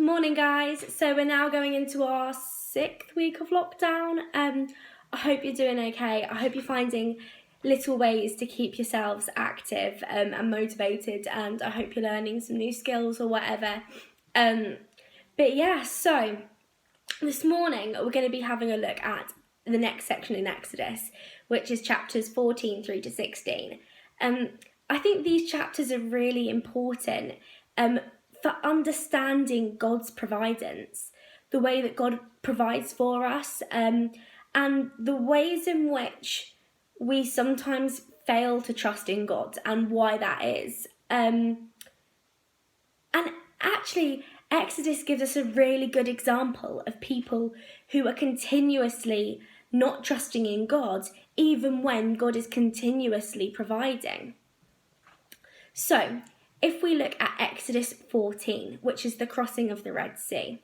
Morning, guys. So we're now going into our 6th week of lockdown. I hope you're doing okay. I hope you're finding little ways to keep yourselves active and motivated, and I hope you're learning some new skills or whatever. But yeah, so this morning we're going to be having a look at the next section in Exodus, which is chapters 14 through to 16. I think these chapters are really important for understanding God's providence, the way that God provides for us, and the ways in which we sometimes fail to trust in God and why that is. And actually, Exodus gives us a really good example of people who are continuously not trusting in God, even when God is continuously providing. So, if we look at Exodus 14, which is the crossing of the Red Sea,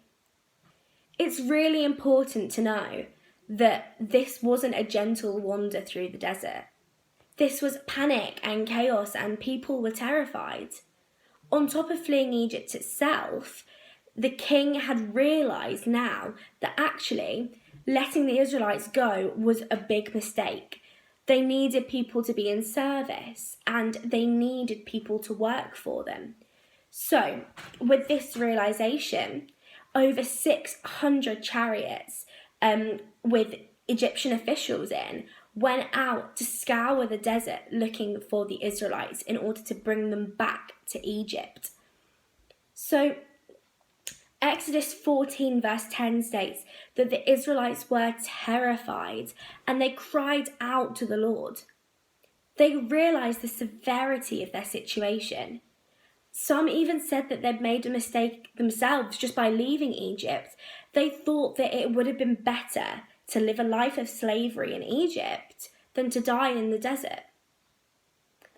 it's really important to know that this wasn't a gentle wander through the desert. This was panic and chaos, and people were terrified. On top of fleeing Egypt itself, the king had realised now that actually letting the Israelites go was a big mistake. They needed people to be in service and they needed people to work for them. So, with this realisation, over 600 chariots with Egyptian officials in went out to scour the desert looking for the Israelites in order to bring them back to Egypt. So, Exodus 14 verse 10 states that the Israelites were terrified and they cried out to the Lord. They realised the severity of their situation. Some even said that they'd made a mistake themselves just by leaving Egypt. They thought that it would have been better to live a life of slavery in Egypt than to die in the desert.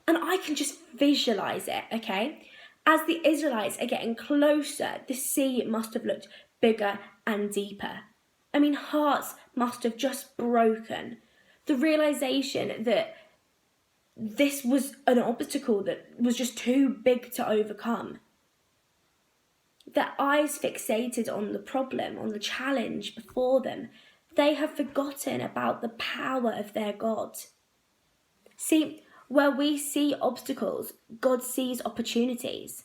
And I can just visualise it, okay? As the Israelites are getting closer, the sea must have looked bigger and deeper. I mean, hearts must have just broken. The realisation that this was an obstacle that was just too big to overcome. Their eyes fixated on the problem, on the challenge before them. They have forgotten about the power of their God. See, where we see obstacles, God sees opportunities.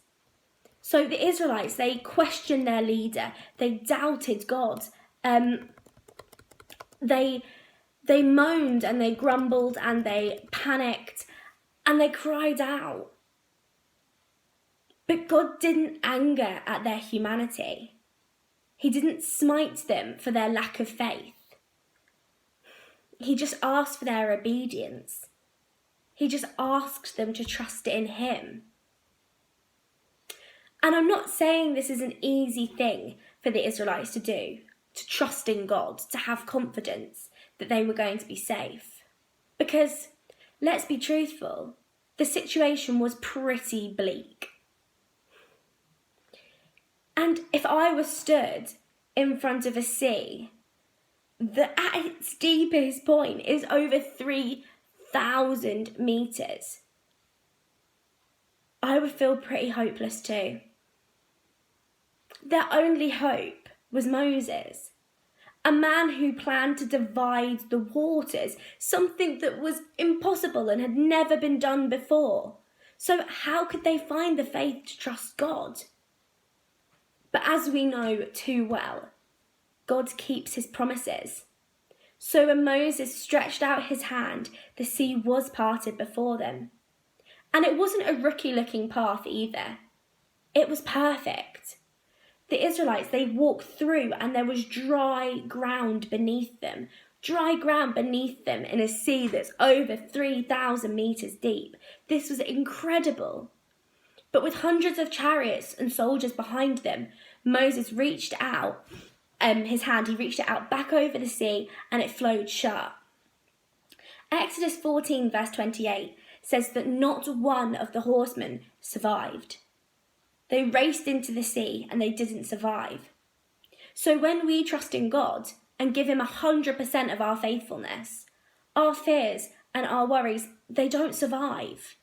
So the Israelites, they questioned their leader. They doubted God. They moaned and they grumbled and they panicked and they cried out. But God didn't anger at their humanity. He didn't smite them for their lack of faith. He just asked for their obedience. He just asked them to trust in him. And I'm not saying this is an easy thing for the Israelites to do, to trust in God, to have confidence that they were going to be safe. Because, let's be truthful, the situation was pretty bleak. And if I was stood in front of a sea that at its deepest point is over 3,000 metres, I would feel pretty hopeless too. Their only hope was Moses, a man who planned to divide the waters, something that was impossible and had never been done before. So how could they find the faith to trust God? But as we know too well, God keeps his promises. So when Moses stretched out his hand, the sea was parted before them. And it wasn't a rookie-looking path either. It was perfect. The Israelites, they walked through and there was dry ground beneath them. Dry ground beneath them in a sea that's over 3,000 metres deep. This was incredible. But with hundreds of chariots and soldiers behind them, Moses reached out his hand, he reached it out back over the sea and it flowed shut. Exodus 14 verse 28 says that not one of the horsemen survived. They raced into the sea and they didn't survive. So when we trust in God and give him 100% of our faithfulness, our fears and our worries, they don't survive.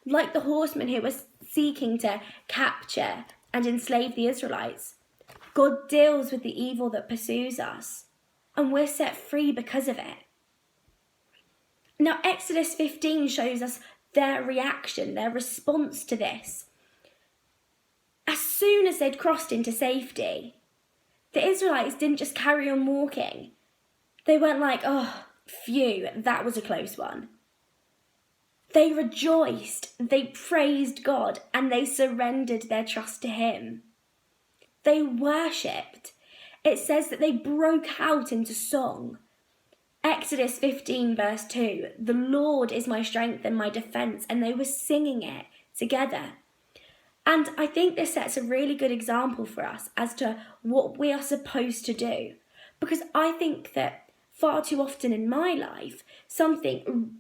Like the horsemen who were seeking to capture and enslave the Israelites, God deals with the evil that pursues us, and we're set free because of it. Now, Exodus 15 shows us their reaction, their response to this. As soon as they'd crossed into safety, the Israelites didn't just carry on walking. They weren't like, oh, phew, that was a close one. They rejoiced, they praised God, and they surrendered their trust to Him. They worshipped. It says that they broke out into song. Exodus 15 verse 2, the Lord is my strength and my defence, and they were singing it together. And I think this sets a really good example for us as to what we are supposed to do. Because I think that far too often in my life, something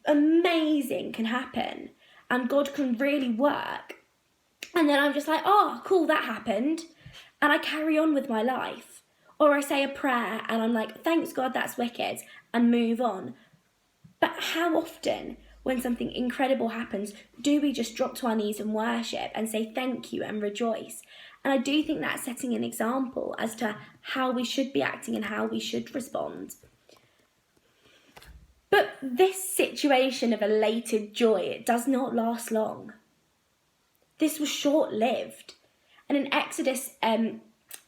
amazing can happen and God can really work. And then I'm just like, oh, cool, that happened. And I carry on with my life. Or I say a prayer and I'm like, thanks God, that's wicked, and move on. But how often, when something incredible happens, do we just drop to our knees and worship and say thank you and rejoice? And I do think that's setting an example as to how we should be acting and how we should respond. But this situation of elated joy, it does not last long. This was short-lived. And in Exodus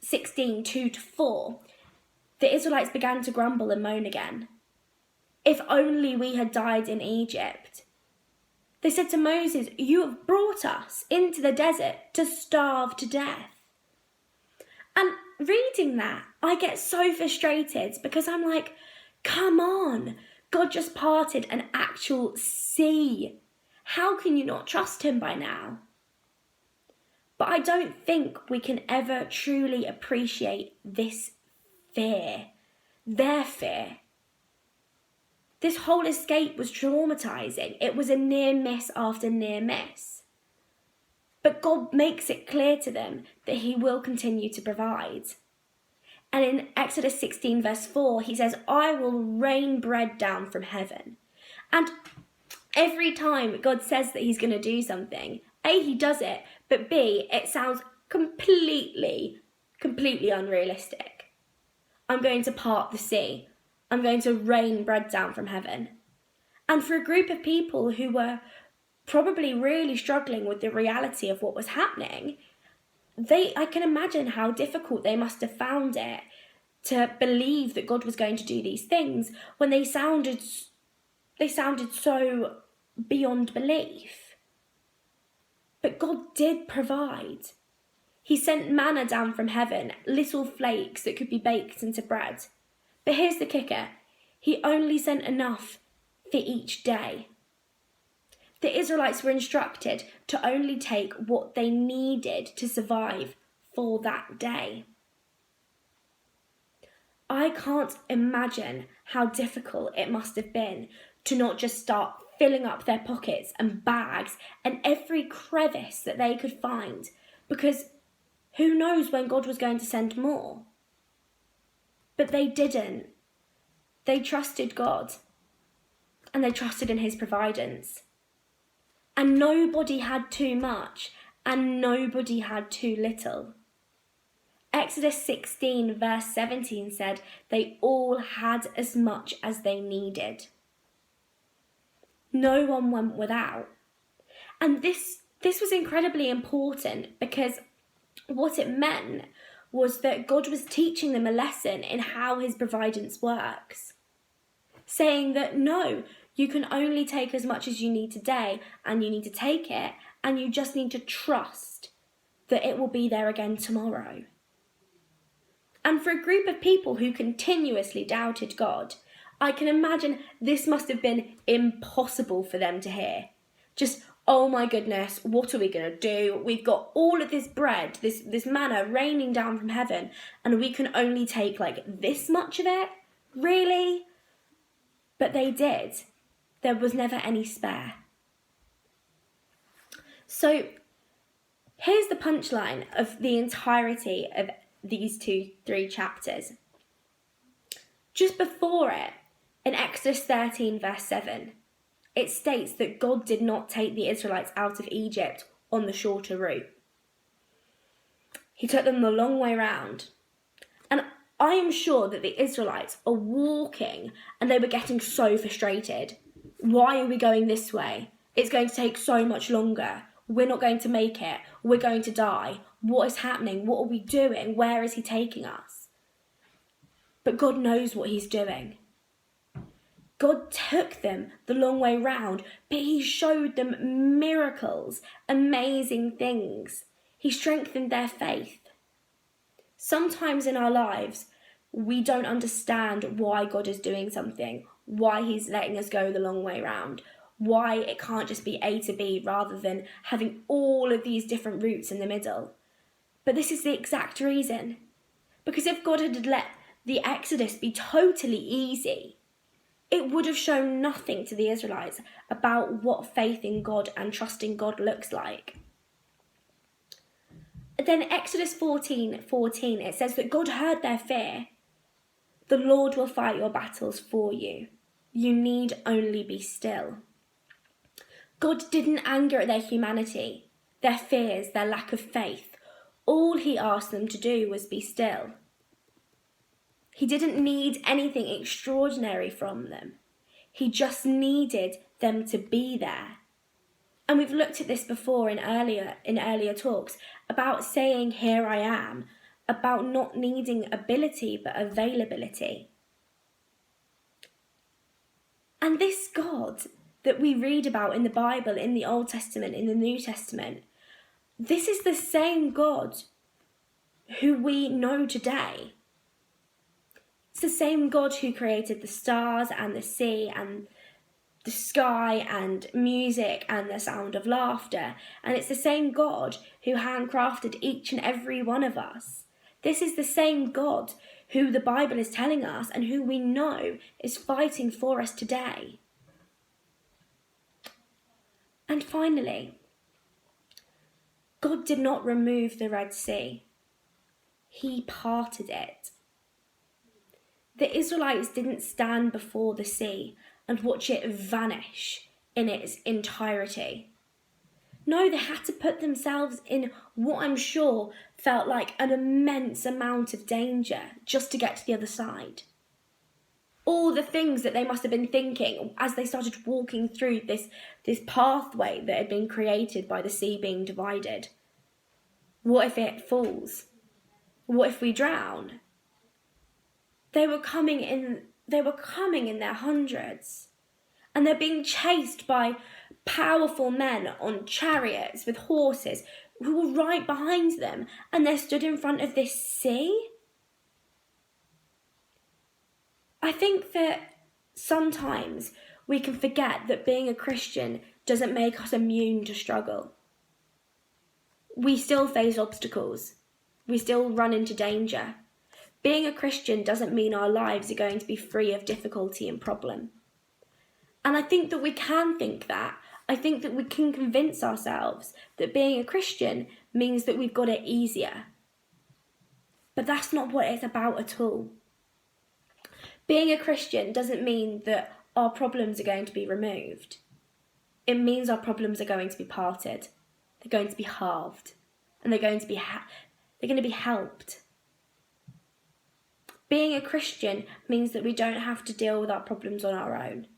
16, 2-4, the Israelites began to grumble and moan again. If only we had died in Egypt. They said to Moses, you have brought us into the desert to starve to death. And reading that, I get so frustrated because I'm like, come on, God just parted an actual sea. How can you not trust Him by now? But I don't think we can ever truly appreciate this fear, their fear. This whole escape was traumatizing. It was a near miss after near miss. But God makes it clear to them that He will continue to provide. And in Exodus 16 verse 4, He says, I will rain bread down from heaven. And every time God says that He's going to do something, A, He does it, but B, it sounds completely unrealistic. I'm going to part the sea. I'm going to rain bread down from heaven. And for a group of people who were probably really struggling with the reality of what was happening, I can imagine how difficult they must have found it to believe that God was going to do these things when they sounded so beyond belief. But God did provide. He sent manna down from heaven, little flakes that could be baked into bread. But here's the kicker. He only sent enough for each day. The Israelites were instructed to only take what they needed to survive for that day. I can't imagine how difficult it must have been to not just start filling up their pockets and bags and every crevice that they could find, because who knows when God was going to send more. But they didn't. They trusted God, and they trusted in His providence. And nobody had too much, and nobody had too little. Exodus 16 verse 17 said they all had as much as they needed. No one went without. And this was incredibly important because what it meant was that God was teaching them a lesson in how His providence works. Saying that no, you can only take as much as you need today, and you need to take it, and you just need to trust that it will be there again tomorrow. And for a group of people who continuously doubted God, I can imagine this must have been impossible for them to hear. Just, oh my goodness, what are we going to do? We've got all of this bread, this manna raining down from heaven, and we can only take like this much of it? Really? But they did. There was never any spare. So here's the punchline of the entirety of these 3 chapters. Just before it, in Exodus 13 verse 7, it states that God did not take the Israelites out of Egypt on the shorter route. He took them the long way round. And I am sure that the Israelites are walking and they were getting so frustrated. Why are we going this way? It's going to take so much longer. We're not going to make it. We're going to die. What is happening? What are we doing? Where is he taking us? But God knows what he's doing. God took them the long way round, but he showed them miracles, amazing things. He strengthened their faith. Sometimes in our lives, we don't understand why God is doing something, why he's letting us go the long way round, why it can't just be A to B rather than having all of these different routes in the middle. But this is the exact reason. Because if God had let the Exodus be totally easy, it would have shown nothing to the Israelites about what faith in God and trusting God looks like. Then Exodus 14:14, it says that God heard their fear. The Lord will fight your battles for you. You need only be still. God didn't anger at their humanity, their fears, their lack of faith. All he asked them to do was be still. He didn't need anything extraordinary from them. He just needed them to be there. And we've looked at this before in earlier talks about saying, "Here I am," about not needing ability but availability. And this God that we read about in the Bible, in the Old Testament, in the New Testament, this is the same God who we know today. It's the same God who created the stars and the sea and the sky and music and the sound of laughter. And it's the same God who handcrafted each and every one of us. This is the same God who the Bible is telling us and who we know is fighting for us today. And finally, God did not remove the Red Sea. He parted it. The Israelites didn't stand before the sea and watch it vanish in its entirety. No, they had to put themselves in what I'm sure felt like an immense amount of danger just to get to the other side. All the things that they must have been thinking as they started walking through this pathway that had been created by the sea being divided. What if it falls? What if we drown? They were coming in their hundreds. And they're being chased by powerful men on chariots with horses who were right behind them. And they're stood in front of this sea. I think that sometimes we can forget that being a Christian doesn't make us immune to struggle. We still face obstacles. We still run into danger. Being a Christian doesn't mean our lives are going to be free of difficulty and problem. And I think that we can think that. I think that we can convince ourselves that being a Christian means that we've got it easier. But that's not what it's about at all. Being a Christian doesn't mean that our problems are going to be removed. It means our problems are going to be parted. They're going to be halved. And they're going to be helped. Being a Christian means that we don't have to deal with our problems on our own.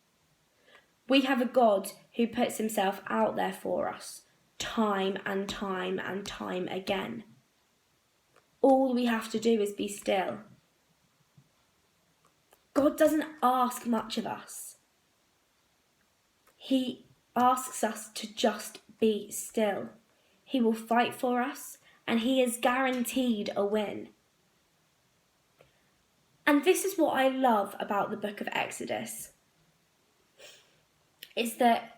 We have a God who puts himself out there for us, time and time and time again. All we have to do is be still. God doesn't ask much of us. He asks us to just be still. He will fight for us, and he is guaranteed a win. And this is what I love about the book of Exodus, is that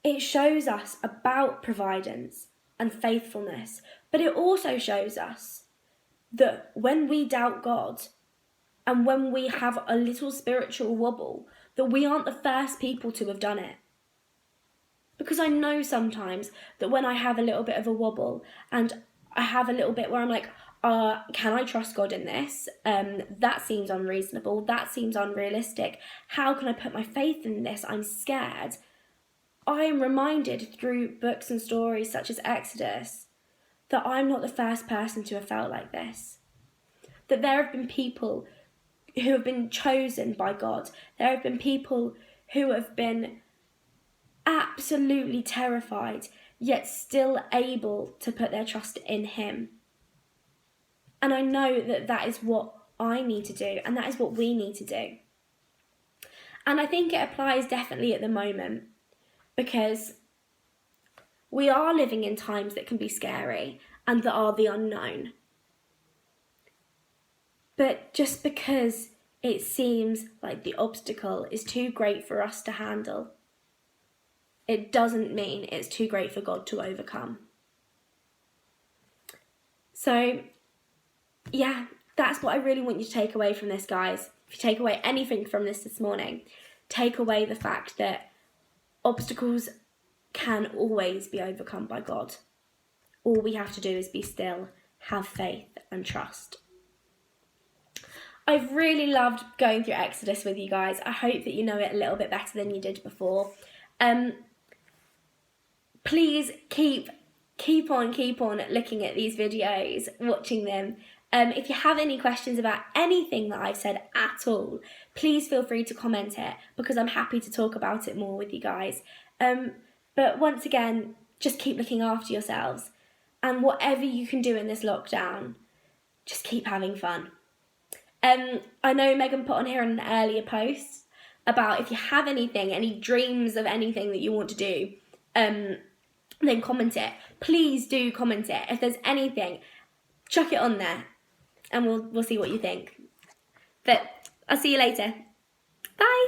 it shows us about providence and faithfulness, but it also shows us that when we doubt God and when we have a little spiritual wobble, that we aren't the first people to have done it. Because I know sometimes that when I have a little bit of a wobble and I have a little bit where I'm like, can I trust God in this? That seems unreasonable. That seems unrealistic. How can I put my faith in this? I'm scared. I am reminded through books and stories such as Exodus that I'm not the first person to have felt like this. That there have been people who have been chosen by God. There have been people who have been absolutely terrified, yet still able to put their trust in Him. And I know that that is what I need to do, and that is what we need to do. And I think it applies definitely at the moment, because we are living in times that can be scary and that are the unknown. But just because it seems like the obstacle is too great for us to handle, it doesn't mean it's too great for God to overcome. So, yeah, that's what I really want you to take away from this, guys. If you take away anything from this morning, take away the fact that obstacles can always be overcome by God. All we have to do is be still, have faith and trust. I've really loved going through Exodus with you guys. I hope that you know it a little bit better than you did before. Please keep on looking at these videos, watching them. If you have any questions about anything that I've said at all, please feel free to comment it, because I'm happy to talk about it more with you guys. But once again, just keep looking after yourselves, and whatever you can do in this lockdown, just keep having fun. I know Megan put on here in an earlier post about if you have anything, any dreams of anything that you want to do, then comment it. Please do comment it. If there's anything, chuck it on there, and we'll see what you think. But I'll see you later. Bye.